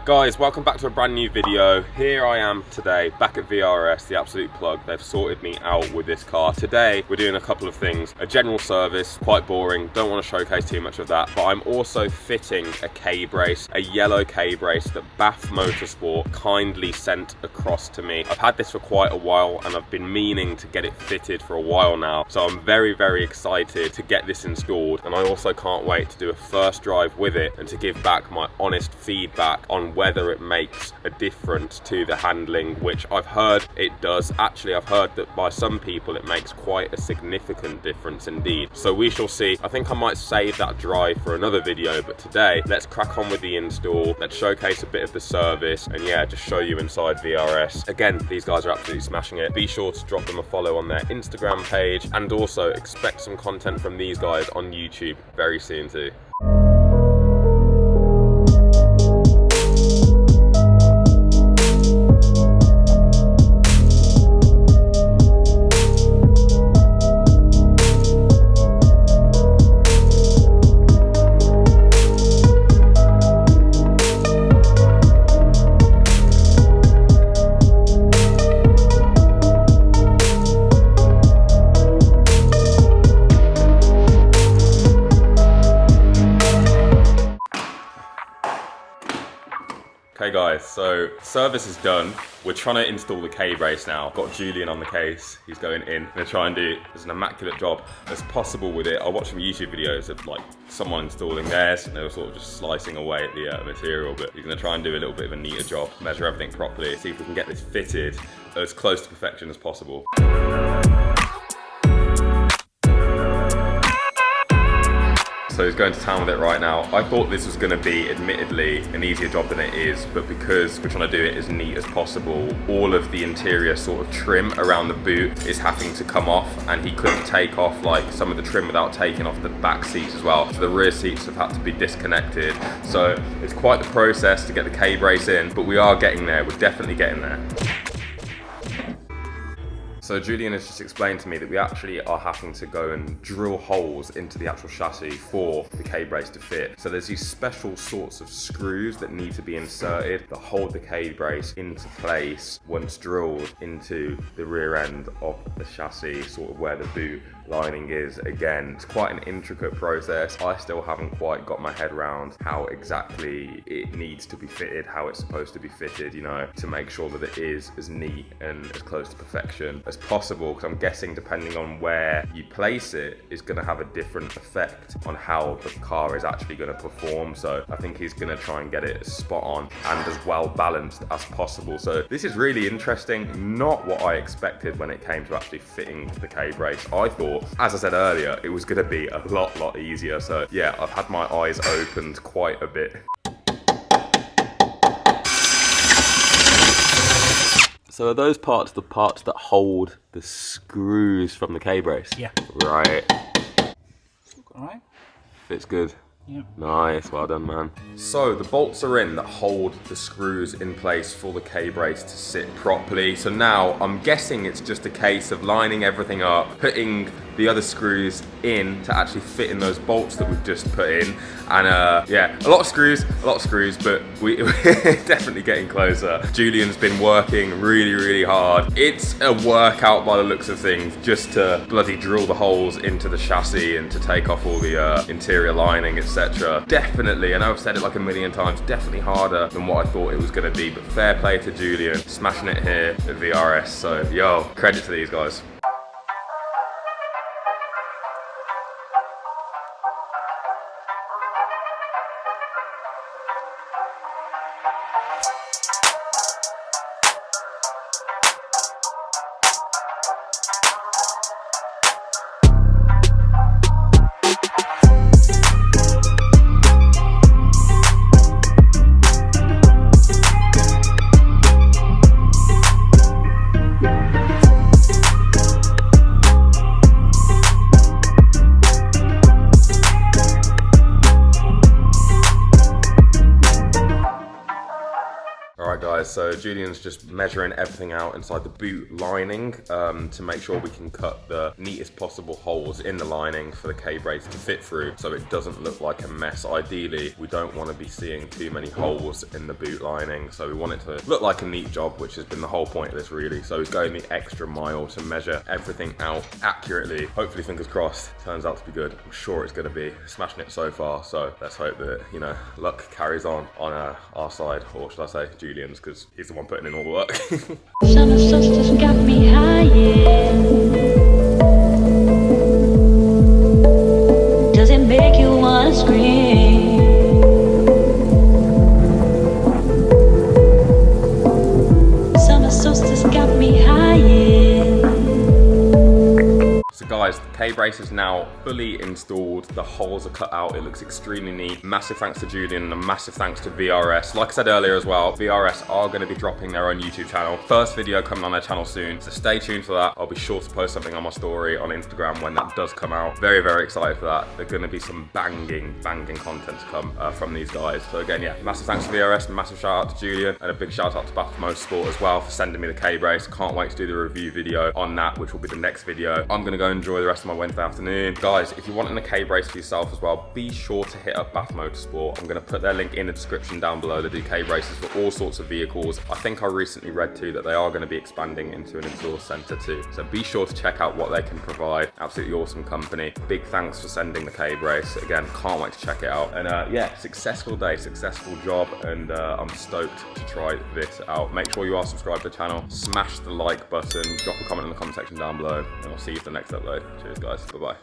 Guys, welcome back to a brand new video. Here I am today, back at VRS, the absolute plug. They've sorted me out with this car. Today, we're doing a couple of things. A general service, quite boring, don't want to showcase too much of that, but I'm also fitting a K-brace, a yellow K-brace that BAF Motorsport kindly sent across to me. I've had this for quite a while and I've been meaning to get it fitted for a while now. So I'm very, very excited to get this installed, and I also can't wait to do a first drive with it and to give back my honest feedback on whether it makes a difference to the handling, which I've heard it does. Actually, I've heard that by some people it makes quite a significant difference indeed. So we shall see. I think I might save that drive for another video, but today let's crack on with the install. Let's showcase a bit of the service and yeah, just show you inside VRS. Again, these guys are absolutely smashing it. Be sure to drop them a follow on their Instagram page, and also expect some content from these guys on YouTube very soon too. Okay guys, so service is done. We're trying to install the K-brace now. Got Julian on the case, he's going in. We're gonna try and do as an immaculate job as possible with it. I watched some YouTube videos of like someone installing theirs and they were sort of just slicing away at the material, but he's gonna try and do a little bit of a neater job, measure everything properly, see if we can get this fitted as close to perfection as possible. So he's going to town with it right now. I thought this was going to be, admittedly, an easier job than it is, but because we're trying to do it as neat as possible, all of the interior sort of trim around the boot is having to come off, and he couldn't take off like some of the trim without taking off the back seats as well. So the rear seats have had to be disconnected. So it's quite the process to get the K-brace in, but we are getting there. We're definitely getting there. So Julian has just explained to me that we actually are having to go and drill holes into the actual chassis for the K-brace to fit. So there's these special sorts of screws that need to be inserted that hold the K-brace into place once drilled into the rear end of the chassis, sort of where the boot lining is. Again, it's quite an intricate process. I still haven't quite got my head around how exactly it needs to be fitted, how it's supposed to be fitted, you know, to make sure that it is as neat and as close to perfection as possible, because I'm guessing depending on where you place it is going to have a different effect on how the car is actually going to perform. So I think he's going to try and get it as spot on and as well balanced as possible. So this is really interesting, not what I expected when it came to actually fitting the K-brace. I thought, as I said earlier, it was going to be a lot easier. So yeah, I've had my eyes opened quite a bit. So are those parts the parts that hold the screws from the K-brace? Yeah. Right. Alright. Fits good. Yeah. Nice, well done, man. So the bolts are in that hold the screws in place for the K-brace to sit properly. So now I'm guessing it's just a case of lining everything up, putting the other screws in to actually fit in those bolts that we've just put in. And yeah, a lot of screws, but we're definitely getting closer. Julian's been working really hard. It's a workout by the looks of things, just to bloody drill the holes into the chassis and to take off all the interior lining, etc. Definitely, I know I've said it like a million times, definitely harder than what I thought it was going to be, but fair play to Julian, smashing it here at VRS. So yo, credit to these guys. Alright guys, so Julian's just measuring everything out inside the boot lining to make sure we can cut the neatest possible holes in the lining for the K-brace to fit through so it doesn't look like a mess. Ideally, we don't want to be seeing too many holes in the boot lining, so we want it to look like a neat job, which has been the whole point of this really. So he's going the extra mile to measure everything out accurately. Hopefully, fingers crossed, turns out to be good. I'm sure it's going to be. Smashing it so far, so let's hope that, you know, luck carries on our side, or should I say Julian's, because he's the one putting in all the work. Summer solstice got me high, yeah. Does it make you wanna scream? Summer solstice got me high, yeah. So guys, the K-brace is now fully installed. The holes are cut out. It looks extremely neat. Massive thanks to Julian and a massive thanks to VRS. Like I said earlier as well, VRS are going to be dropping their own YouTube channel. First video coming on their channel soon, so stay tuned for that. I'll be sure to post something on my story on Instagram when that does come out. Very, very excited for that. There's going to be some banging content to come from these guys. So again, yeah, massive thanks to VRS, massive shout out to Julian, and a big shout out to BAF Motorsport as well for sending me the K-brace. Can't wait to do the review video on that, which will be the next video. I'm going to go enjoy the rest of my Wednesday afternoon. Guys, if you're wanting a K-brace for yourself as well, be sure to hit up BAF Motorsport. I'm going to put their link in the description down below. They do K-braces for all sorts of vehicles. I think I recently read too that they are going to be expanding into an exhaust centre too. So be sure to check out what they can provide. Absolutely awesome company. Big thanks for sending the K-brace. Again, can't wait to check it out. And yeah, successful day, successful job, and I'm stoked to try this out. Make sure you are subscribed to the channel. Smash the like button. Drop a comment in the comment section down below, and I'll see you for the next upload. Cheers guys. Bye-bye.